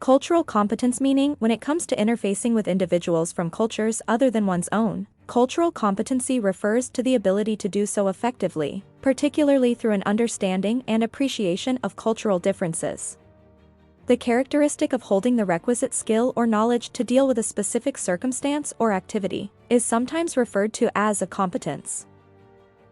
Cultural competence meaning when it comes to interfacing with individuals from cultures other than one's own. Cultural competency refers to the ability to do so effectively, particularly through an understanding and appreciation of cultural differences. The characteristic of holding the requisite skill or knowledge to deal with a specific circumstance or activity is sometimes referred to as a competence.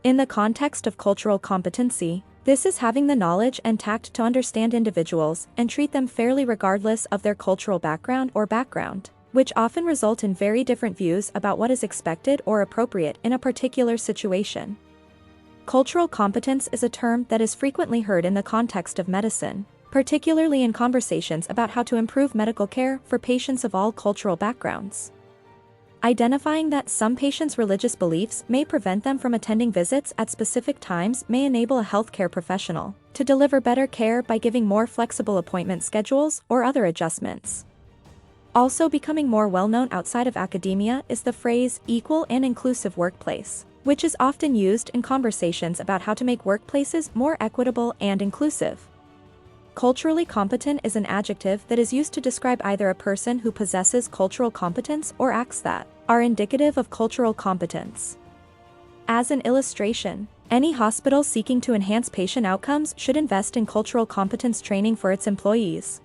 In the context of cultural competency, this is having the knowledge and tact to understand individuals and treat them fairly regardless of their cultural background, which often result in very different views about what is expected or appropriate in a particular situation. Cultural competence is a term that is frequently heard in the context of medicine, particularly in conversations about how to improve medical care for patients of all cultural backgrounds. Identifying that some patients' religious beliefs may prevent them from attending visits at specific times may enable a healthcare professional to deliver better care by giving more flexible appointment schedules or other adjustments. Also becoming more well-known outside of academia is the phrase equal and inclusive workplace, which is often used in conversations about how to make workplaces more equitable and inclusive. Culturally competent is an adjective that is used to describe either a person who possesses cultural competence or acts that are indicative of cultural competence. As an illustration, any hospital seeking to enhance patient outcomes should invest in cultural competence training for its employees.